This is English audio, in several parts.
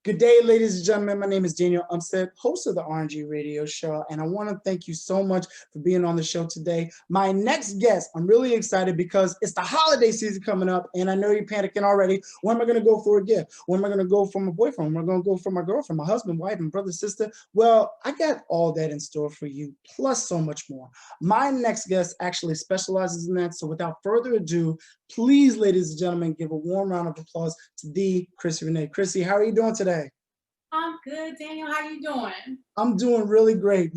Good day, ladies and gentlemen. My name is Daniel Umstead, host of the RNG radio show, and I want to thank you so much for being on the show today. My next guest, I'm really excited because it's the holiday season coming up, and I know you're panicking already. Where am I going to go for a gift? Where am I going to go for my boyfriend? Where am I going to go for my girlfriend, my husband, wife, and brother, sister? Well, I got all that in store for you, plus so much more. My next guest actually specializes in that, so without further ado, please, ladies and gentlemen, give a warm round of applause to the Chrissy Renee. Chrissy, how are you doing today? I'm good, Daniel. How you doing? I'm doing really great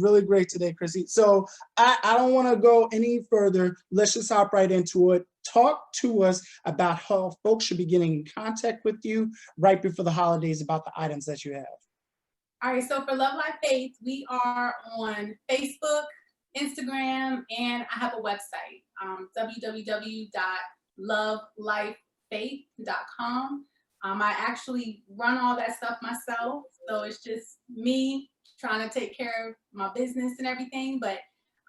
today, Chrissy. So I don't want to go any further. Let's just hop right into it. Talk to us about how folks should be getting in contact with you right before the holidays about the items that you have. All right, so for Love Life Faith, we are on Facebook, Instagram, and I have a website, www.lovelifefaith.com. I actually run all that stuff myself, so it's just me trying to take care of my business and everything. But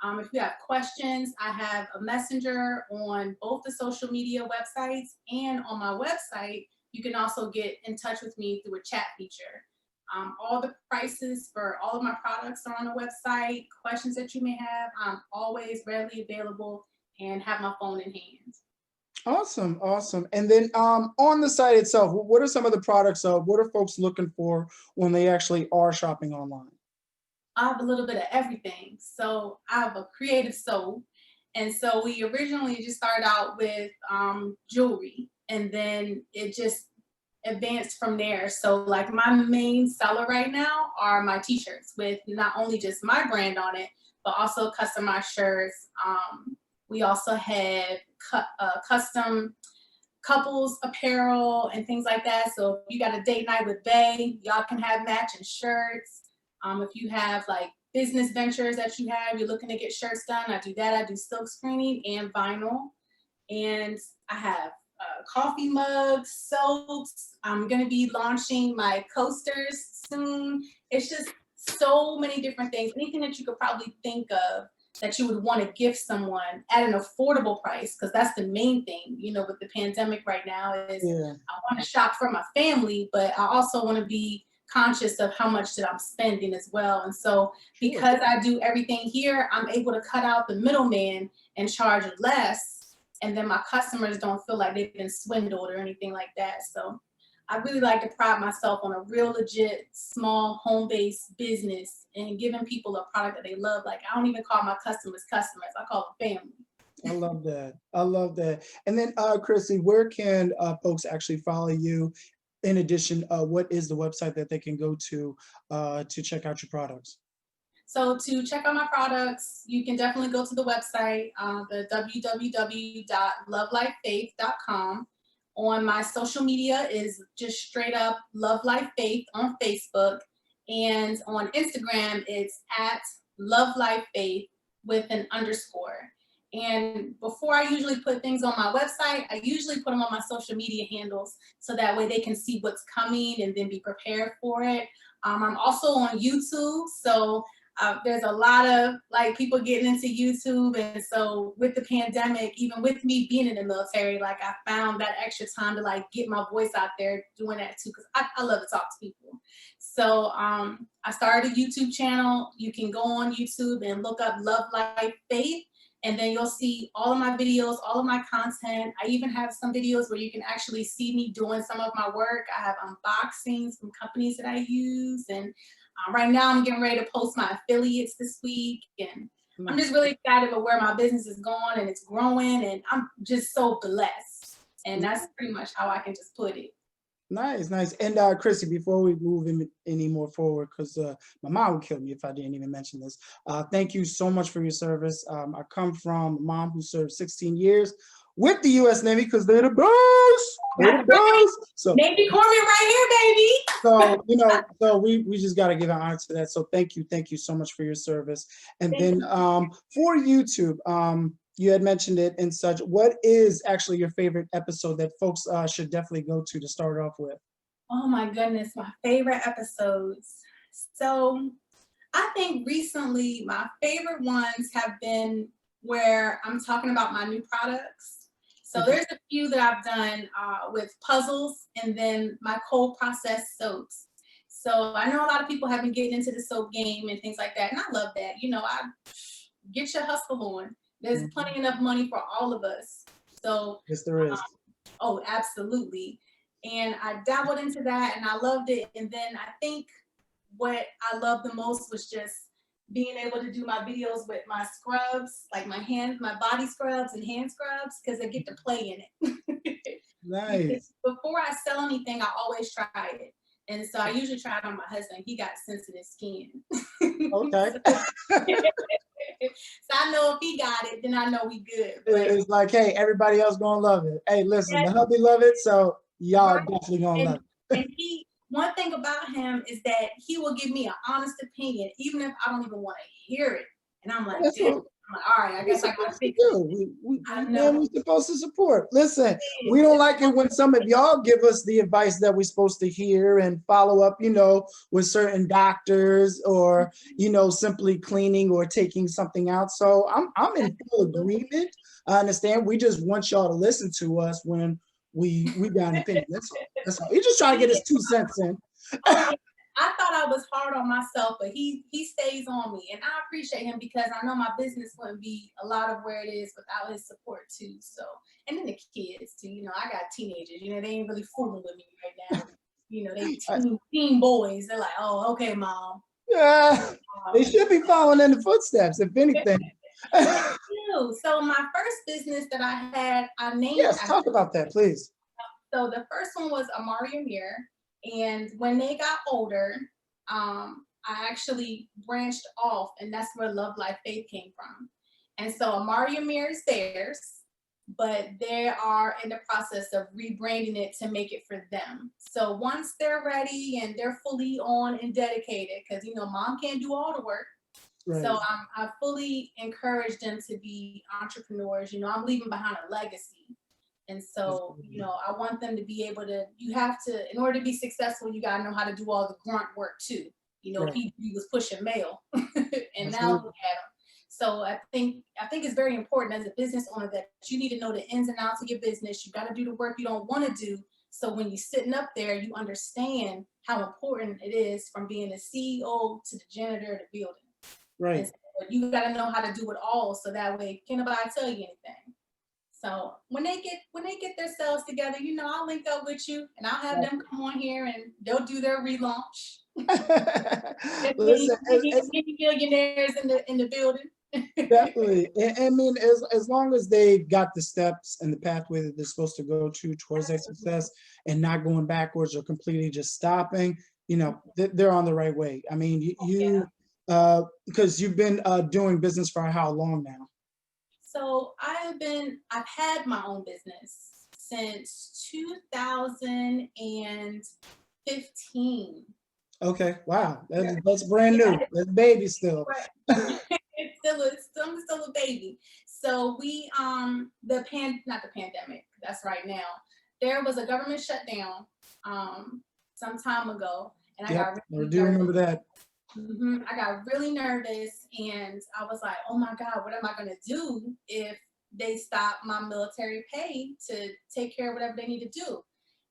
if you have questions, I have a messenger on both the social media websites, and on my website, you can also get in touch with me through a chat feature. All the prices for all of my products are on the website. Questions that you may have, I'm always readily available and have my phone in hand. Awesome. And then on the site itself, what are some of the products? What are folks looking for when they actually are shopping online? I have a little bit of everything. So I have a creative soul. And so we originally just started out with jewelry, and then it just advanced from there. So like my main seller right now are my t-shirts with not only just my brand on it, but also customized shirts. We also have custom couples apparel and things like that. So if you got a date night with bae, y'all can have matching shirts. If you have like business ventures that you're looking to get shirts done, I do that. I do silk screening and vinyl. And I have coffee mugs, soaps. I'm going to be launching my coasters soon. It's just so many different things. Anything that you could probably think of that you would want to gift someone at an affordable price, because that's the main thing, with the pandemic right now is I want to shop for my family, but I also want to be conscious of how much that I'm spending as well. And so because I do everything here, I'm able to cut out the middleman and charge less. And then my customers don't feel like they've been swindled or anything like that. So I really like to pride myself on a real legit, small, home-based business and giving people a product that they love. Like, I don't even call my customers, I call them family. I love that. And then, Chrissy, where can folks actually follow you? In addition, what is the website that they can go to check out your products? So to check out my products, you can definitely go to the website, the www.lovelifefaith.com. On my social media is just straight up Love Life Faith on Facebook. And on Instagram, it's at Love Life Faith with an underscore. And before I usually put things on my website, I usually put them on my social media handles so that way they can see what's coming and then be prepared for it. I'm also on YouTube, so there's a lot of like people getting into YouTube, and so with the pandemic, even with me being in the military, like I found that extra time to like get my voice out there doing that too, because I love to talk to people. So I started a YouTube channel. You can go on YouTube and look up Love Life Faith, and then you'll see all of my videos, all of my content. I even have some videos where you can actually see me doing some of my work. I have unboxings from companies that I use, and right now I'm getting ready to post my affiliates this week, and I'm just really excited about where my business is going, and it's growing, and I'm just so blessed. And that's pretty much how I can just put it. Nice. And Chrissy, before we move any more forward, because my mom would kill me if I didn't even mention this. Thank you so much for your service. I come from a mom who served 16 years with the U.S. Navy because they're the best. So Navy Corpsman right here, baby. So we just got to give an honor to that. So thank you so much for your service. And then for YouTube, you had mentioned it and such. What is actually your favorite episode that folks should definitely go to start off with? Oh my goodness, my favorite episodes. So I think recently my favorite ones have been where I'm talking about my new products. So there's a few that I've done with puzzles and then my cold processed soaps. So I know a lot of people have been getting into the soap game and things like that, and I love that. I get your hustle on. There's Mhm. plenty enough money for all of us. So, Yes, there is. oh, absolutely. And I dabbled into that and I loved it. And then I think what I loved the most was just being able to do my videos with my scrubs, like my body scrubs and hand scrubs, because I get to play in it. Because Nice. before I sell anything, I always try it. And so I usually try it on my husband. He got sensitive skin. Okay. So, so I know if he got it, then I know we good. But It's like, hey, everybody else gonna love it. Hey, listen, the hubby love it, so y'all right. definitely gonna love And one thing about him is that he will give me an honest opinion, even if I don't even want to hear it. And I'm it. like, That's damn. what I'm like, all right, I we're guess I gotta supposed to fix it. do. I Man, know. we're supposed to support. Listen, we don't like it when some of y'all give us the advice that we're supposed to hear and follow up, with certain doctors or, simply cleaning or taking something out. So I'm in full agreement. I understand. We just want y'all to listen to us when we got an opinion. That's all. That's all. He's just trying to get his 2 cents in. Oh yeah. I thought I was hard on myself, but he stays on me, and I appreciate him because I know my business wouldn't be a lot of where it is without his support too. So, and then the kids too. I got teenagers. They ain't really fooling with me right now. They teen boys. They're like, oh, okay, mom. Yeah, they should be following in the footsteps, if anything. So my first business that I had, I named. Yes, talk about that, please. So the first one was Amari Amir, and when they got older, I actually branched off, and that's where Love Life Faith came from. And so Amari Amir is theirs, but they are in the process of rebranding it to make it for them. So once they're ready and they're fully on and dedicated, because mom can't do all the work. Right. So I fully encourage them to be entrepreneurs. I'm leaving behind a legacy. And so, I want them to be able to, you have to, in order to be successful, you got to know how to do all the grunt work too. Right. He was pushing mail and Absolutely. now look at him. So I think it's very important as a business owner that you need to know the ins and outs of your business. You got to do the work you don't want to do. So when you're sitting up there, you understand how important it is from being a CEO to the janitor of the building. Right. So you got to know how to do it all. So that way, can't nobody tell you anything. So when they get themselves together, I'll link up with you and I'll have them come on here and they'll do their relaunch. Listen, Many millionaires in the building. definitely. I mean, as long as they got the steps and the pathway that they're supposed to go to towards that success and not going backwards or completely just stopping, they're on the right way. I mean, because you've been doing business for how long now? So I've had my own business since 2015. Okay, wow, that's brand new. That's baby still. I'm still a baby. So we not the pandemic, that's right now. There was a government shutdown some time ago, and I got really I do remember that. I got really nervous, and I was like, oh my God, what am I gonna do if they stop my military pay to take care of whatever they need to do?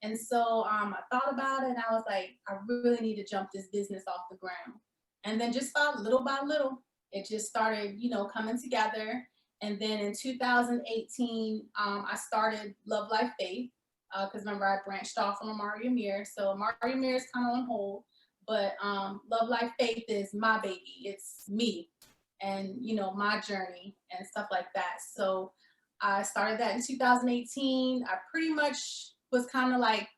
And so I thought about it, and I was like, I really need to jump this business off the ground. And then just little by little, it just started, coming together. And then in 2018, I started Love Life Faith, because remember I branched off from Amari Amir. So Amari Amir is kind of on hold, but Love Life Faith is my baby. It's me and, my journey and stuff like that. So I started that in 2018. I pretty much was kind of like,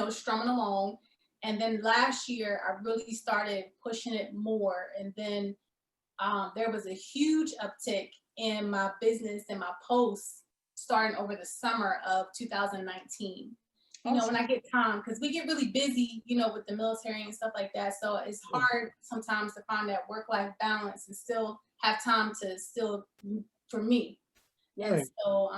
strumming along. And then last year, I really started pushing it more. And then there was a huge uptick in my business and my posts starting over the summer of 2019. When I get time, because we get really busy, with the military and stuff like that. So it's hard sometimes to find that work-life balance and still have time for me. Right. And so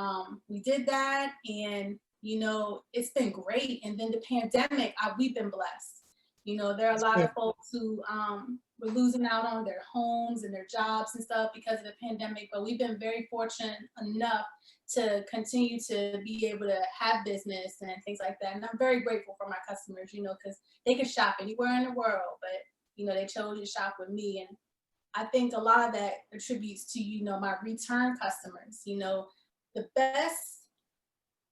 we did that, and it's been great. And then the pandemic, we've been blessed. There are a lot of folks who were losing out on their homes and their jobs and stuff because of the pandemic, but we've been very fortunate enough to continue to be able to have business and things like that. And I'm very grateful for my customers, you know, because they can shop anywhere in the world, but you know, they chose to shop with me. And I think a lot of that attributes to, you know, my return customers. You know, the best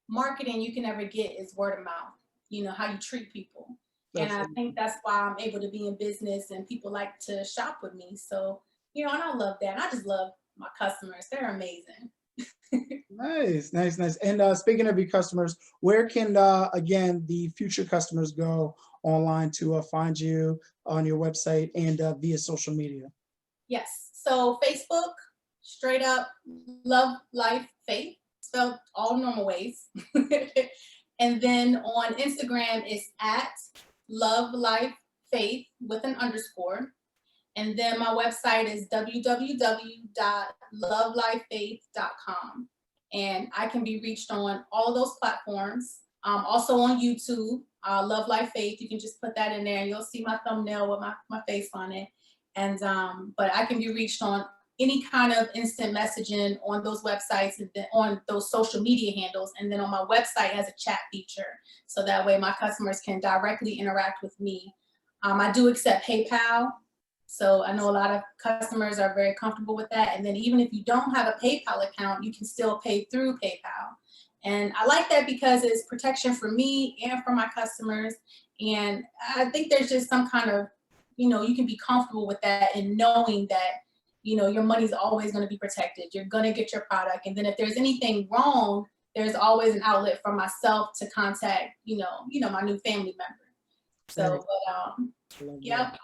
marketing you can ever get is word of mouth, you know, how you treat people. And I think that's why I'm able to be in business and people like to shop with me. So, you know, and I love that. And I just love my customers. They're amazing. Nice, nice, nice. And speaking of your customers, where can again the future customers go online to find you on your website and via social media? Yes. So Facebook, straight up love, life, faith, spelled all normal ways. And then on Instagram, it's at love, life, faith with an underscore. And then my website is www.lovelifefaith.com. And I can be reached on all those platforms. Also on YouTube, Love Life Faith. You can just put that in there and you'll see my thumbnail with my face on it. And but I can be reached on any kind of instant messaging on those websites and then on those social media handles. And then on my website has a chat feature. So that way my customers can directly interact with me. I do accept PayPal. So I know a lot of customers are very comfortable with that. And then even if you don't have a PayPal account, you can still pay through PayPal. And I like that because it's protection for me and for my customers. And I think there's just some kind of, you know, you can be comfortable with that and knowing that, you know, your money's always going to be protected. You're going to get your product. And then if there's anything wrong, there's always an outlet for myself to contact, you know, my new family member. So, but, yeah,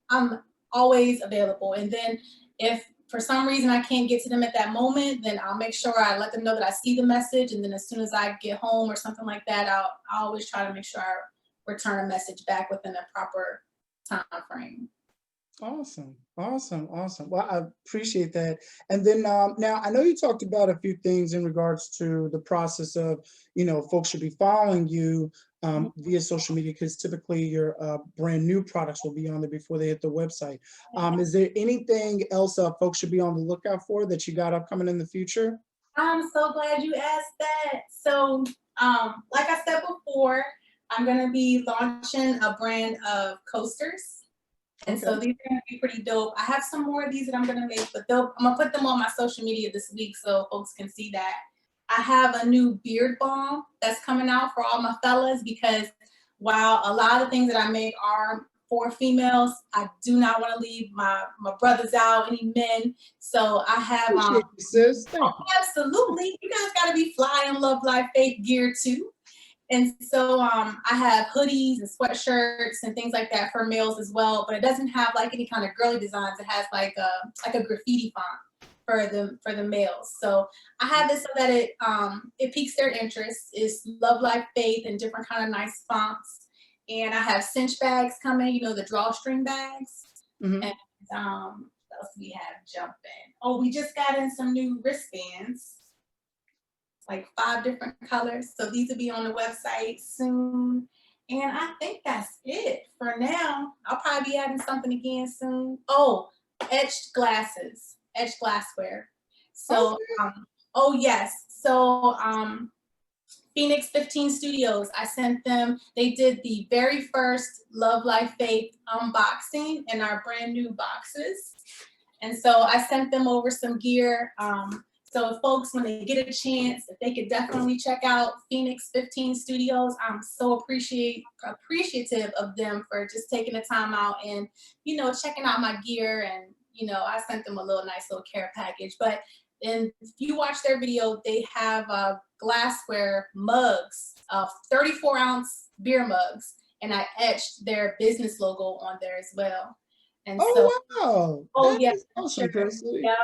I'm always available. And then if for some reason I can't get to them at that moment, then I'll make sure I let them know that I see the message. And then as soon as I get home or something like that, I'll always try to make sure I return a message back within a proper time frame. Awesome, awesome, awesome. Well, I appreciate that. And then now I know you talked about a few things in regards to the process of, you know, folks should be following you via social media because typically your brand new products will be on there before they hit the website. Is there anything else folks should be on the lookout for that you got upcoming in the future? I'm so glad you asked that. So, like I said before, I'm going to be launching a brand of coasters. And so these are going to be pretty dope. I have some more of these that I'm going to make, but I'm going to put them on my social media this week so folks can see that. I have a new beard balm that's coming out for all my fellas because while a lot of things that I make are for females, I do not want to leave my brothers out, any men. So I have Appreciate you, sis. Thank you. absolutely. You guys got to be fly and love life faith gear too. And so I have hoodies and sweatshirts and things like that for males as well, but it doesn't have like any kind of girly designs. It has like a graffiti font for the males. So I have this so that it piques their interest. It's Love Life Faith and different kind of nice fonts. And I have cinch bags coming, you know, the drawstring bags. And what else do we have jumping? Oh, we just got in some new wristbands. Like 5 different colors. So these will be on the website soon. And I think that's it for now. I'll probably be adding something again soon. Oh, etched glasses, etched glassware. So, oh yes. So Phoenix 15 Studios, I sent them, they did the very first Love Life Faith unboxing in our brand new boxes. And so I sent them over some gear. So if folks, when they get a chance, if they could definitely check out Phoenix 15 Studios, I'm so appreciative of them for just taking the time out and, you know, checking out my gear. And, you know, I sent them a nice little care package. But then if you watch their video, they have glassware mugs, 34-ounce beer mugs. And I etched their business logo on there as well. And wow. Oh, yeah. Awesome, Christy. Yeah.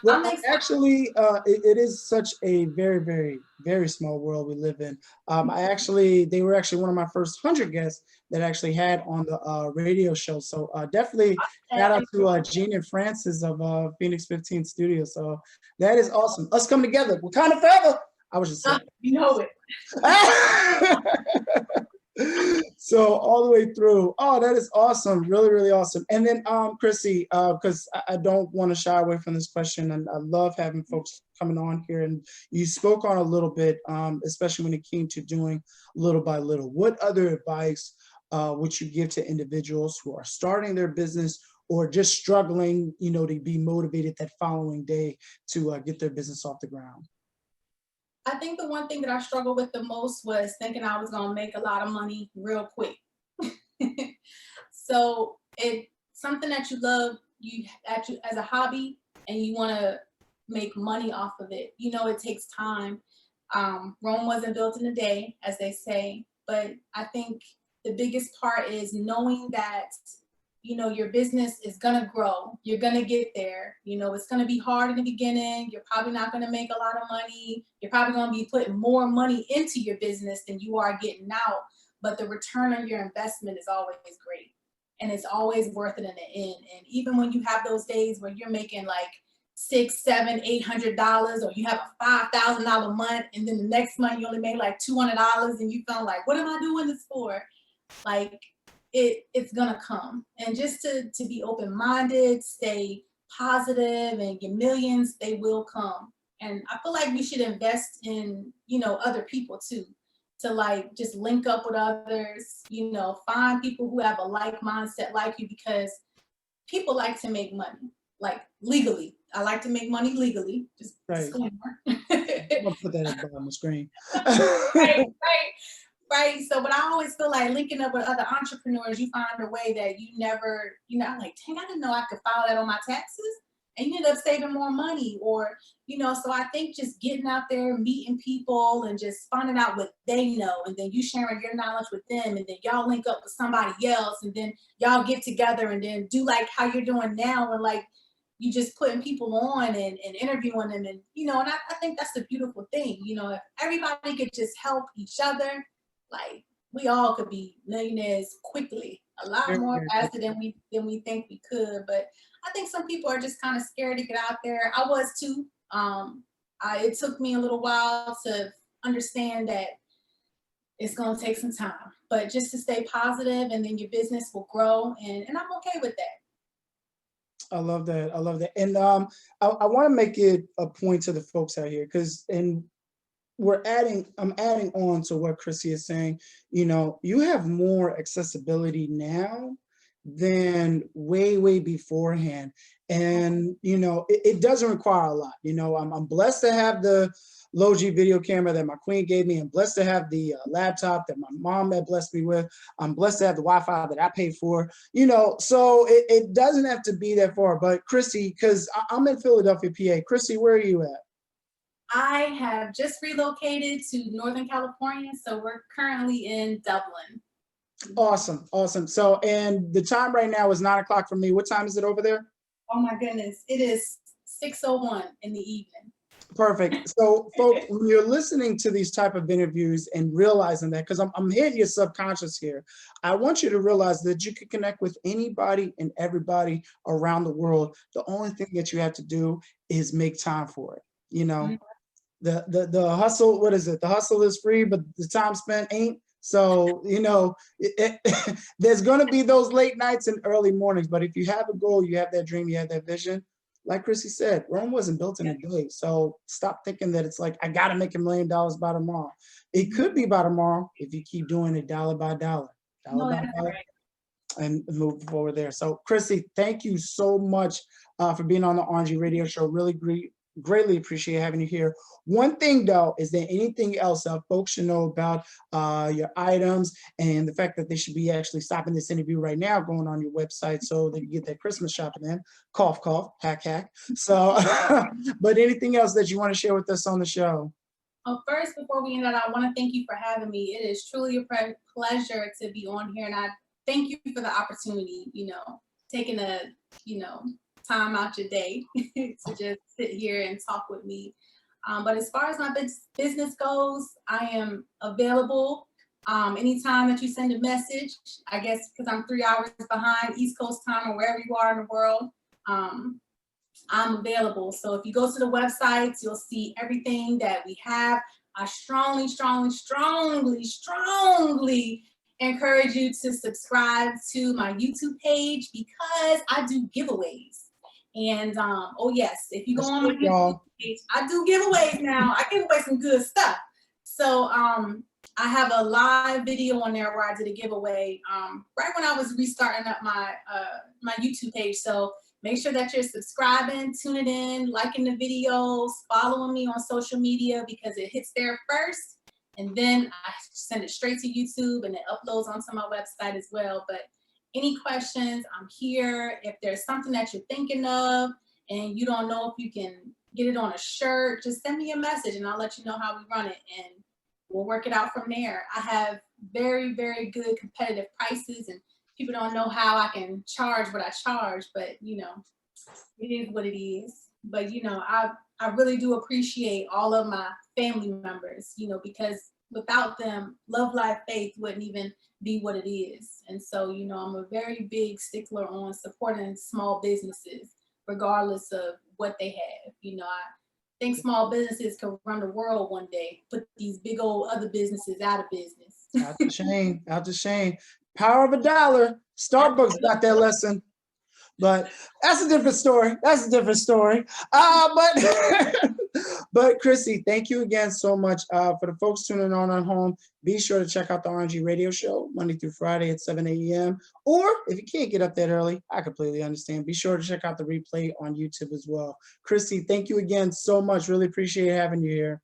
Well, actually, it is such a very, very, very small world we live in. They were actually one of my first 100 guests that I actually had on the radio show. So definitely shout out to Jean and Francis of Phoenix 15 Studios. So that is awesome. Us coming together. We're kind of forever. I was just saying. You know it. So all the way through. Oh, that is awesome. Really, really awesome. And then Chrissy, because I don't want to shy away from this question, and I love having folks coming on here. And you spoke on a little bit, especially when it came to doing little by little. What other advice would you give to individuals who are starting their business or just struggling, to be motivated that following day to get their business off the ground? I think the one thing that I struggled with the most was thinking I was gonna make a lot of money real quick. So it's something that you love, as a hobby, and you want to make money off of it. It takes time. Rome wasn't built in a day, as they say, but I think the biggest part is knowing that your business is gonna grow. You're gonna get there. It's gonna be hard in the beginning. You're probably not gonna make a lot of money. You're probably gonna be putting more money into your business than you are getting out. But the return on your investment is always great. And it's always worth it in the end. And even when you have those days where you're making like six, seven, $800, or you have a $5,000 month, and then the next month you only made like $200, and you feel like, what am I doing this for? Like, it's gonna come. And just to be open-minded, stay positive, and your millions, they will come. And I feel like we should invest in other people too, to like just link up with others, find people who have a like mindset like you, because people like to make money, like legally. I like to make money legally, just Right. disclaimer. I'll put that at the bottom of the screen. Right. Right. So, but I always feel like linking up with other entrepreneurs, you find a way that you never, I'm like, dang, I didn't know I could file that on my taxes. And you end up saving more money, so I think just getting out there, meeting people, and just finding out what they know, and then you sharing your knowledge with them, and then y'all link up with somebody else, and then y'all get together and then do like how you're doing now, and like you just putting people on and interviewing them, and I think that's the beautiful thing. If everybody could just help each other, like we all could be millionaires quickly, a lot Very, more very faster than we think we could. But I think some people are just kind of scared to get out there. I was too. It took me a little while to understand that it's going to take some time, but just to stay positive, and then your business will grow, and I'm okay with that. I love that. I love that. And I want to make it a point to the folks out here, I'm adding on to what Chrissy is saying. You have more accessibility now than way beforehand. And, it doesn't require a lot. I'm blessed to have the Logi video camera that my queen gave me. I'm blessed to have the laptop that my mom had blessed me with. I'm blessed to have the Wi-Fi that I paid for, so it doesn't have to be that far. But Chrissy, because I'm in Philadelphia, PA. Chrissy, where are you at? I have just relocated to Northern California, so we're currently in Dublin. Awesome. So, and the time right now is 9 o'clock for me. What time is it over there? Oh my goodness, it is 6:01 in the evening. Perfect. So, folks, when you're listening to these type of interviews and realizing that, because I'm hitting your subconscious here, I want you to realize that you can connect with anybody and everybody around the world. The only thing that you have to do is make time for it. Mm-hmm. The hustle, what is it? The hustle is free, but the time spent ain't. So, there's going to be those late nights and early mornings. But if you have a goal, you have that dream, you have that vision, like Chrissy said, Rome wasn't built in a day. So stop thinking that it's like, I got to make $1 million by tomorrow. It could be by tomorrow if you keep doing it dollar by dollar, and move forward there. So Chrissy, thank you so much for being on the RNG radio show. Really greatly appreciate having you here. One thing though, is there anything else folks should know about your items, and the fact that they should be actually stopping this interview right now, going on your website so they can get their Christmas shopping in? Cough, cough, hack. So, but anything else that you want to share with us on the show? Well, first, before we end that, I want to thank you for having me. It is truly a pleasure to be on here, and I thank you for the opportunity, taking a, time out your day to just sit here and talk with me. But as far as my business goes, I am available anytime that you send a message. I guess because I'm 3 hours behind East Coast time or wherever you are in the world, I'm available. So if you go to the websites, you'll see everything that we have. I strongly encourage you to subscribe to my YouTube page because I do giveaways. And oh yes, if you go on my YouTube page, I do giveaways now. I give away some good stuff. So I have a live video on there where I did a giveaway right when I was restarting up my my YouTube page. So make sure that you're subscribing, tuning in, liking the videos, following me on social media because it hits there first. And then I send it straight to YouTube and it uploads onto my website as well. But any questions, I'm here. If there's something that you're thinking of and you don't know if you can get it on a shirt, just send me a message and I'll let you know how we run it and we'll work it out from there. I have very, very good competitive prices and people don't know how I can charge what I charge, but you know, it is what it is. But you know, I really do appreciate all of my family members, you know, because without them, Love Life Faith wouldn't even be what it is. And so, you know, I'm a very big stickler on supporting small businesses, regardless of what they have. You know, I think small businesses can run the world one day, put these big old other businesses out of business. Out to Shane, out to Shane. Power of a dollar. Starbucks got that lesson. But that's a different story. That's a different story. But Chrissy, thank you again so much. For the folks tuning on at home, be sure to check out the RNG radio show Monday through Friday at 7 a.m. Or if you can't get up that early, I completely understand. Be sure to check out the replay on YouTube as well. Chrissy, thank you again so much. Really appreciate having you here.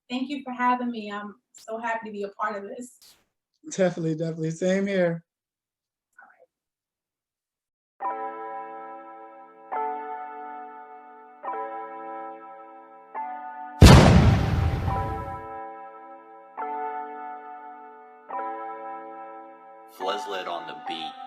Thank you for having me. I'm so happy to be a part of this. Definitely, definitely. Same here. Fleslet on the beat.